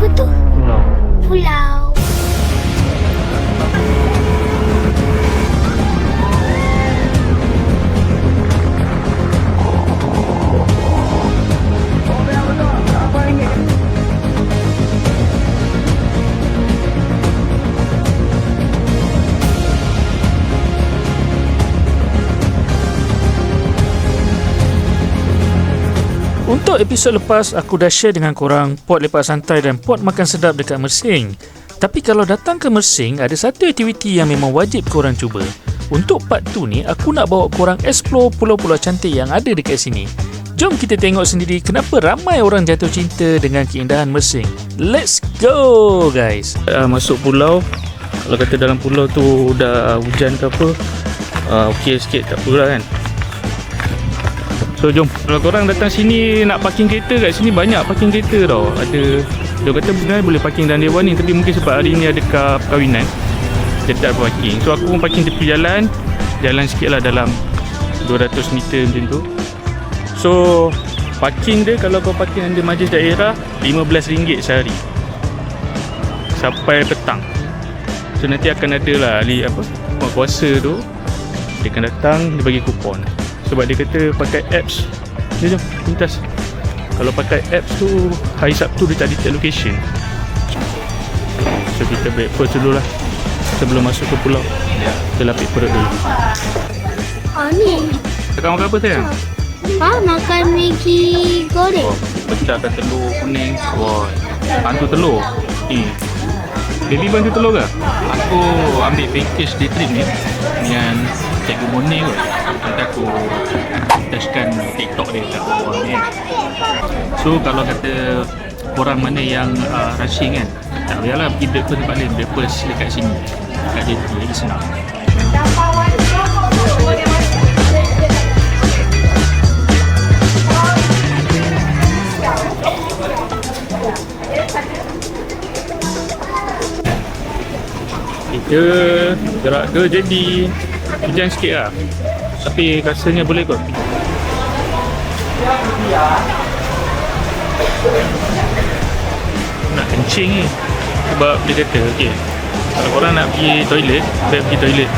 Apa tu? Pulau. Pulau. Untuk episod lepas, aku dah share dengan korang pot lepak santai dan pot makan sedap dekat Mersing. Tapi kalau datang ke Mersing, ada satu aktiviti yang memang wajib korang cuba. Untuk part 2 ni, aku nak bawa korang explore pulau-pulau cantik yang ada dekat sini. Jom kita tengok sendiri kenapa ramai orang jatuh cinta dengan keindahan Mersing. Let's go guys. Masuk pulau. Kalau kata dalam pulau tu dah hujan ke apa, okey sikit, tak pula kan. So jom, kalau korang datang sini nak parking kereta, kat sini banyak parking kereta tau. Ada, dia kata sebenarnya boleh parking dalam dewan ni, tapi mungkin sebab hari ni ada perkahwinan, dia tak parking. So aku pun parking tepi jalan sikit lah, dalam 200 meter macam tu. So parking dia, kalau kau parking under majlis daerah, RM15 sehari sampai petang. So nanti akan ada lah ahli apa, puasa tu, dia akan datang, dia bagi kupon. Sebab dia kata pakai apps. Jom pintas. Kalau pakai apps tu, hari Sabtu dia tak detect location. So kita breakfast dulu lah sebelum masuk ke pulau. Kita lapik perut dulu. Ni. Kakak makan apa sayang? Makan Maggi goreng. Pecahkan telur kuning. Wah, bantu telur. Baby bantu telur ke? Aku ambil package day trip ni dengan Cikgu Moni kot. Nanti aku touchkan TikTok dia kat bawah ni. So kalau kata korang mana yang rushing kan, tak payahlah pergi breakfast tempat lain. Breakfast dekat sini, kat JT, lagi senang. Kita gerak ke JT. Hujan sikit lah, tapi rasanya boleh kot. Nak kencing ni, sebab dia kata okay, kalau korang nak pergi toilet, baik pergi toilet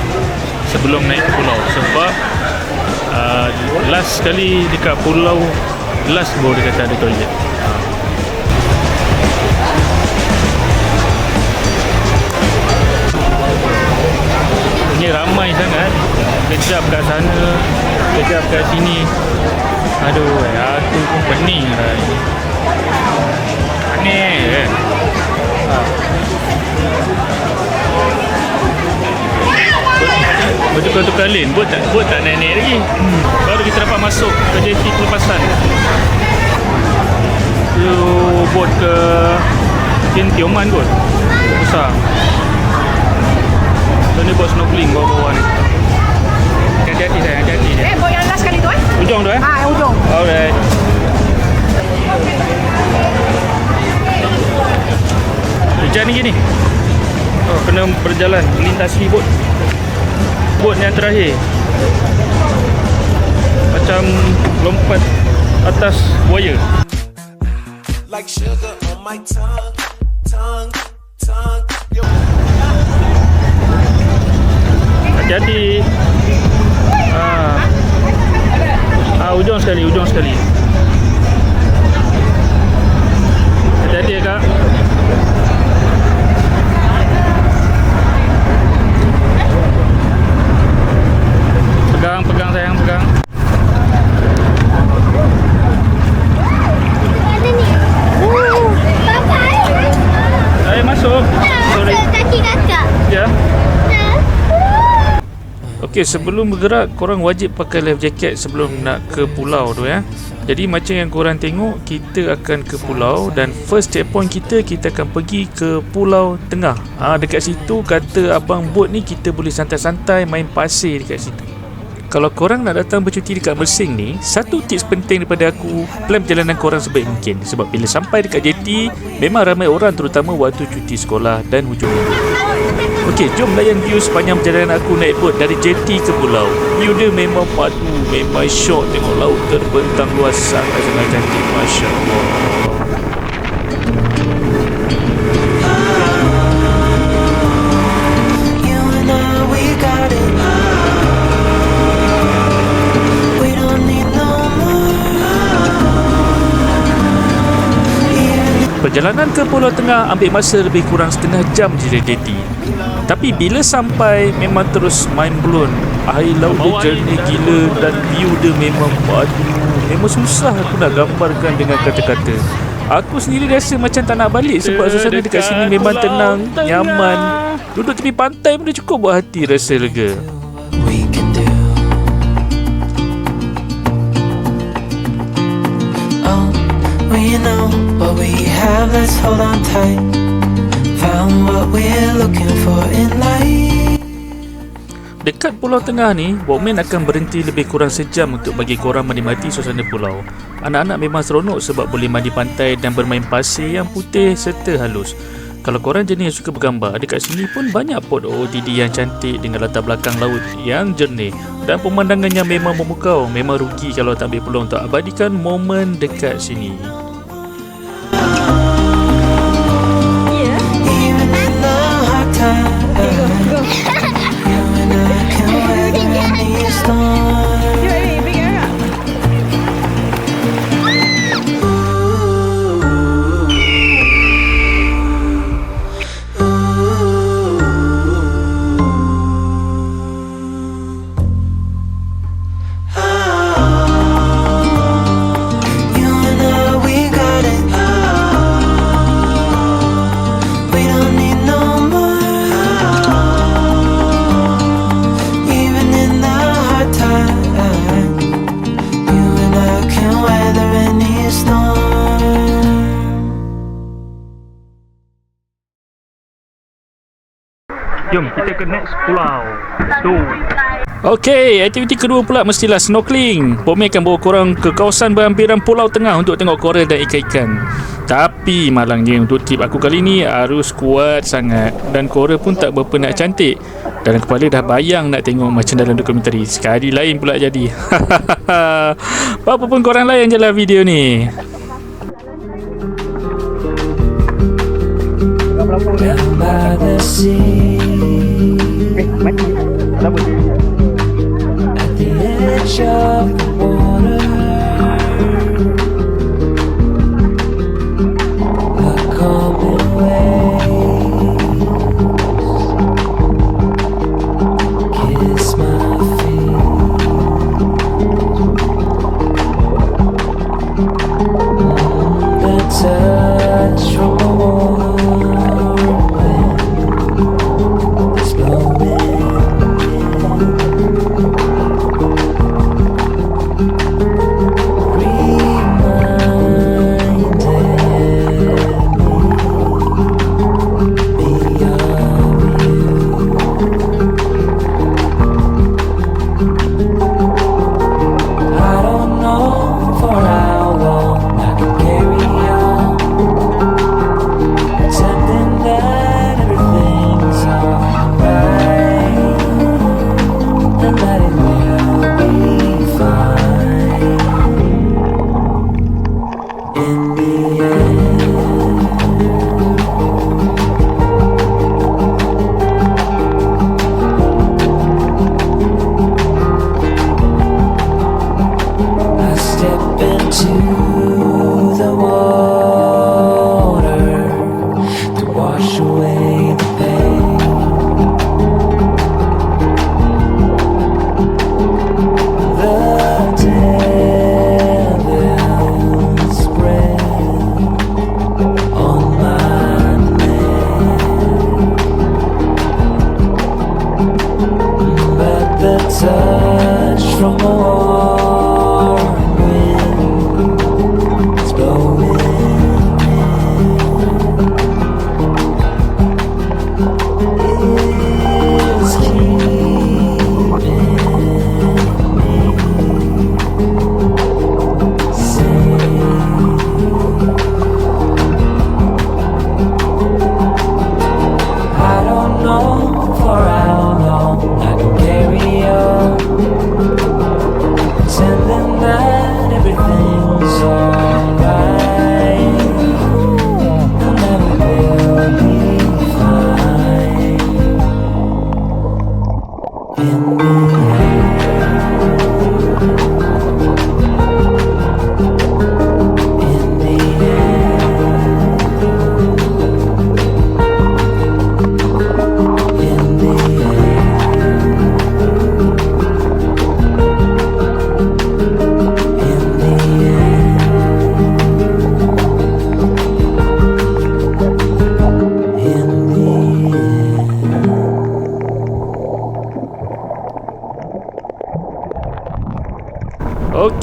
sebelum naik ke pulau. Sebab last kali dekat pulau last baru dia kata ada toilet. Ini ramai sangat, kejap kat sana, kejap kat sini. Aduh, aku pun pening lah ni. Aneh kan? Bertukar-tukar lane, bot tak naik-naik lagi. Baru kita dapat masuk ke JT pelepasan. Itu bot ke Tioman kot, besar. So ni buat snorkeling bawah-bawah ni. Hati-hati sayang, hati-hati je. Buat yang last kali tu Ujung tu ujung. Alright. Hujan ni gini. Oh, kena berjalan, melintasi bot. Bot yang terakhir. Macam lompat atas buaya. Like sugar on my tongue. Hati-hati. Ujung sekali. Hati-hati ya kak. Pegang sayang, pegang. Ada ni. Bapak. Ayo masuk. Sorry. Kaki kakak. Ya. Okey, sebelum bergerak, korang wajib pakai life jacket sebelum nak ke pulau tu ya. Jadi macam yang korang tengok, kita akan ke pulau dan first checkpoint kita akan pergi ke Pulau Tengah. Dekat situ kata abang bot ni kita boleh santai-santai main pasir dekat situ. Kalau korang nak datang bercuti dekat Mersing ni, satu tips penting daripada aku, plan perjalanan korang sebaik mungkin. Sebab bila sampai dekat JT, memang ramai orang terutama waktu cuti sekolah dan hujung minggu. Okey, jom layan view sepanjang perjalanan aku naik bot dari JT ke pulau. View dia memang padu, memang syok, tengok laut terbentang luas sangat-sangat cantik, Masya Allah. Perjalanan ke Pulau Tengah ambil masa lebih kurang setengah jam di JKT. Tapi bila sampai memang terus mind blown. Air laut dia jernih gila dan view dia memang memang susah aku nak gambarkan dengan kata-kata. Aku sendiri rasa macam tak nak balik sebab suasana dekat sini memang tenang, nyaman. Duduk tepi pantai pun dah cukup buat hati rasa lega. We can do. Oh, we know what we have, let's hold on tight. Found what we're looking for in life. Dekat Pulau Tengah ni, Walkman akan berhenti lebih kurang sejam untuk bagi korang menikmati suasana pulau. Anak-anak memang seronok sebab boleh mandi pantai dan bermain pasir yang putih serta halus. Kalau korang jenis yang suka bergambar, dekat sini pun banyak pot OOTD yang cantik dengan latar belakang laut yang jernih dan pemandangannya memang memukau. Memang rugi kalau tak ambil peluang untuk abadikan momen dekat sini. Even in the hard times, you and I can weather any storm. You and I, we got it. We don't need no more. Even in the hard times, you and I can weather any storm. Jom kita ke next pulau. Tu. Okey, aktiviti kedua pula mestilah snorkeling. Walkman akan bawa korang ke kawasan berhampiran Pulau Tengah untuk tengok koral dan ikan-ikan. Tapi malangnya untuk trip aku kali ni arus kuat sangat dan koral pun tak berapa nak cantik. Dalam kepala dah bayang nak tengok macam dalam dokumentari. Sekali lain pula jadi. Apa pun korang layan je lah video ni. Down by the sea, at the edge of the water, the calming waves kiss my feet. The touch from the warm wind is blowing in.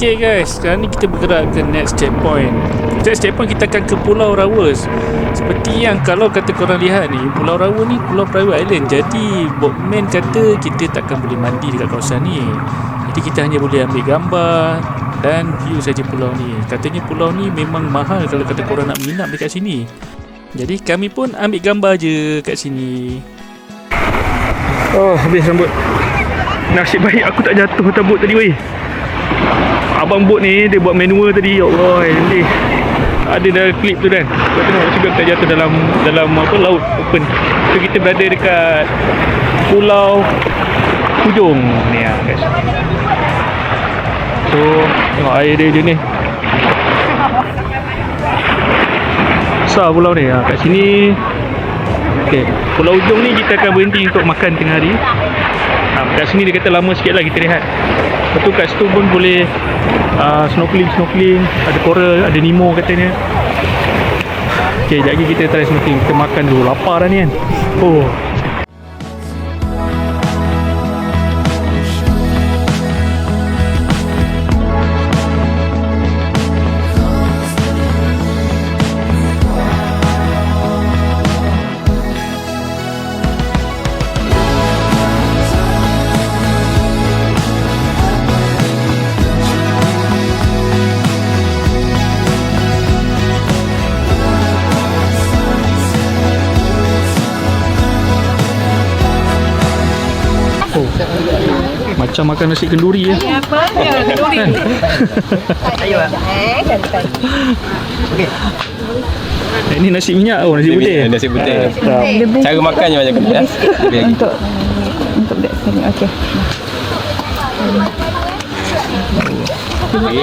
Okay guys, sekarang ni kita bergerak ke next checkpoint. Next checkpoint kita akan ke Pulau Rawa. Seperti yang kalau kata korang lihat ni, Pulau Rawa ni pulau private island. Jadi boatman kata kita takkan boleh mandi dekat kawasan ni. Jadi kita hanya boleh ambil gambar dan view saja pulau ni. Katanya pulau ni memang mahal kalau kata korang nak menginap dekat sini. Jadi kami pun ambil gambar je kat sini. Oh, habis rambut. Nasib baik aku tak jatuh atas bot tadi weh. Abang bot ni dia buat manual tadi. Ya Allah, nanti ada dalam klip tu kan. Kau tengok nasib baik tak jatuh dalam apa, laut open. So kita berada dekat Pulau Hujung ni lah guys. So tengok air dia ni. Besar pulau ni. Kat sini okay, Pulau Hujung ni kita akan berhenti untuk makan tengah hari. Kat sini dia kata lama sikit lah kita rehat. Lepas tu kat situ pun boleh snorkeling, ada coral, ada Nemo katanya. Okay, sekejap lagi kita try snorkeling. Kita makan dulu, lapar dah ni kan. Oh, macam makan nasi kenduri ya. Apa? Ya, kenduri. Ayo. Gantai. Okey. Ini nasi minyak. Oh, nasi putih. Nasi putih. Cara makannya macam mana? Untuk budak sekali. Okey.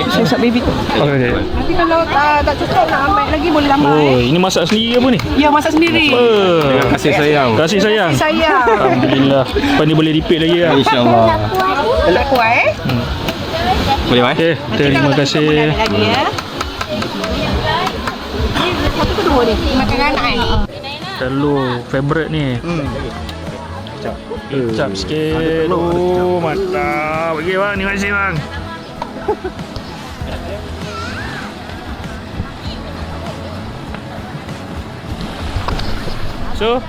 Saya usap baby tu. Okay. Nanti kalau tak cocok nak ambil lagi boleh tambah. Oh, ini masak sendiri apa ni? Ya, masak sendiri. Terima kasih sayang. Kasih sayang. Sayang. Alhamdulillah. Lepas ni boleh repeat lagi lah. InsyaAllah. Tak kuat Boleh Mai? Okay, terima kasih. lagi ya. Satu ke dua ni? Makan anak kan? Telur favourite ni. Kecap sikit. Oh, mantap. Bagi bang, terima kasih bang. So,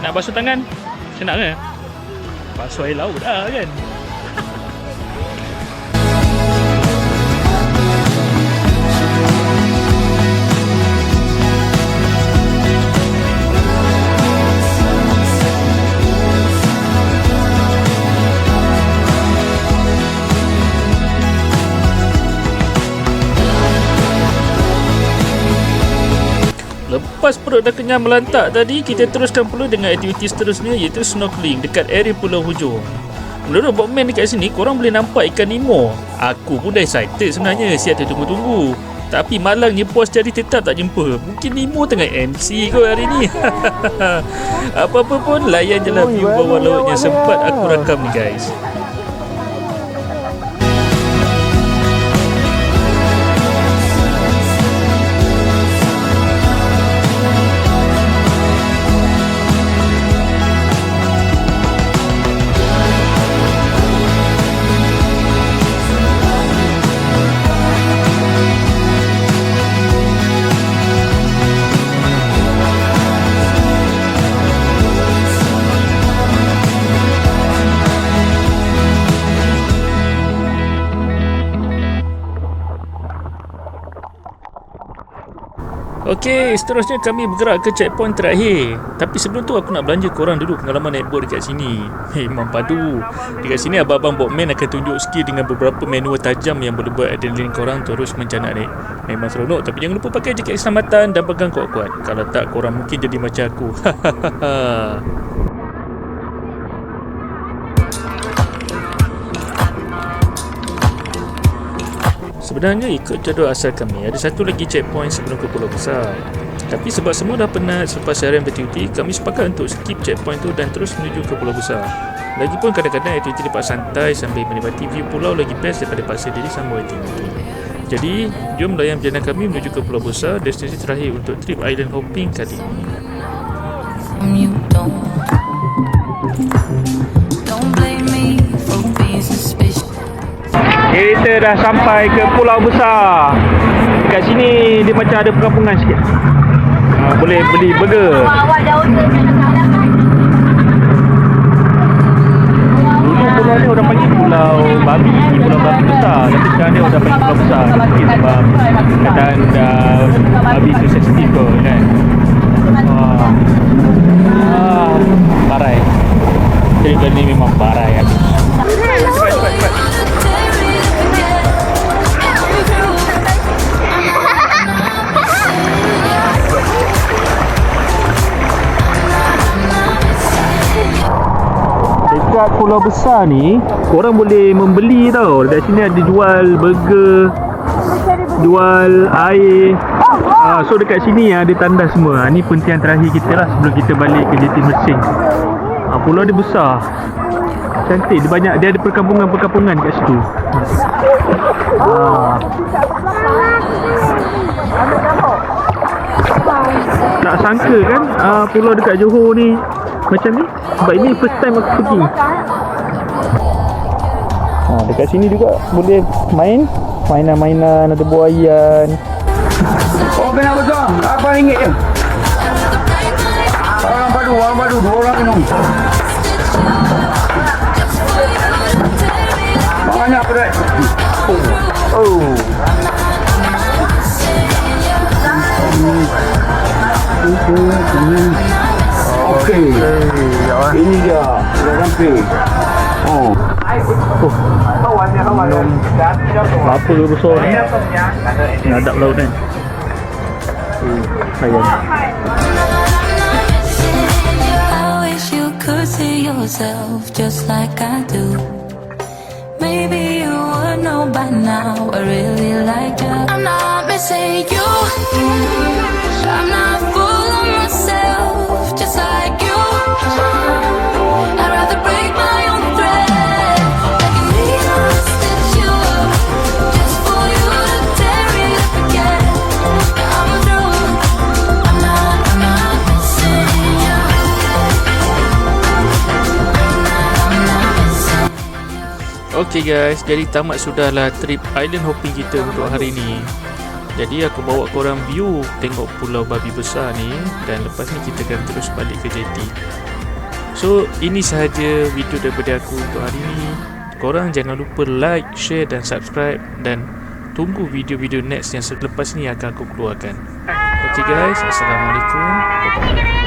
nak basuh tangan? Senang ke? Basuh air laut dah kan? Lepas perut dah kenyang melantak tadi, kita teruskan pula dengan aktiviti seterusnya, iaitu snorkeling dekat area Pulau Hujung. Menurut boatman dekat sini, korang boleh nampak ikan Nemo. Aku pun dah excited sebenarnya, siap tertunggu-tunggu. Tapi malangnya puas cari tetap tak jumpa. Mungkin Nemo tengah MC kot hari ni. Apa-apa pun layan je lah view bawah laut yang sempat aku rakam ni guys. Okey, seterusnya kami bergerak ke checkpoint terakhir. Tapi sebelum tu aku nak belanja korang dulu pengalaman naik boat dekat sini. Memang padu. Dekat sini abang-abang boatman akan tunjuk skill dengan beberapa manual tajam yang boleh buat adrenalin korang terus mencanak naik. Memang seronok, tapi jangan lupa pakai jaket keselamatan dan pegang kuat-kuat. Kalau tak, korang mungkin jadi macam aku. Sebenarnya ikut jadual asal kami, ada satu lagi checkpoint sebelum ke Pulau Besar. Tapi sebab semua dah penat selepas seharian beraktiviti, kami sepakat untuk skip checkpoint tu dan terus menuju ke Pulau Besar. Lagipun kadang-kadang aktiviti lepak santai sambil menikmati view pulau lagi best daripada paksa diri sama aktiviti. Jadi, jom layan perjalanan kami menuju ke Pulau Besar, destinasi terakhir untuk trip island hopping kali ini. Don't blame me for being suspicious. Kita dah sampai ke Pulau Besar. Kat sini dia macam ada perkampungan sikit. Boleh beli burger. Dulu pulau ni orang panggil Pulau Babi, Pulau Babi Besar. Tapi sekarang ni orang panggil Pulau Besar. Mungkin sebab keadaan babi tu sensitif kot kan. Barai. Cerita ni memang barai habis. Dekat Pulau Besar ni, korang boleh membeli tau. Dekat sini ada jual burger, jual air. So dekat sini ada tanda semua. Ni pentian terakhir kita lah sebelum kita balik ke JT Mersing. Pulau dia besar, cantik. Dia banyak, dia ada perkampungan-perkampungan kat situ. Tak sangka kan pulau dekat Johor ni macam ni. Sebab ini first time aku pergi. Dekat sini juga boleh main mainan-mainan, ada buaian. Oh, kenapa besar? RM8 je. Orang padu, 2 orang minum. Banyak pedas. Oh. Okey. Ini dia. Sudah sampai. Apa lu besar ni? Ngadap laut kan. Sayang. Could see yourself just like I do. Maybe you would know by now I really like you. I'm not missing you. I'm not full of myself just like you. I'd rather break my own thread. Like a needle to stitch you up just for you to tear it up again. I'm through. I'm not missing you. Okay guys, jadi tamat sudahlah trip island hopping kita untuk hari ni. Jadi aku bawa korang view tengok Pulau Babi Besar ni, dan lepas ni kita akan terus balik ke JT. So ini sahaja video daripada aku untuk hari ni. Korang jangan lupa like, share dan subscribe, dan tunggu video-video next yang selepas ni akan aku keluarkan. Okay guys, Assalamualaikum. Bye-bye.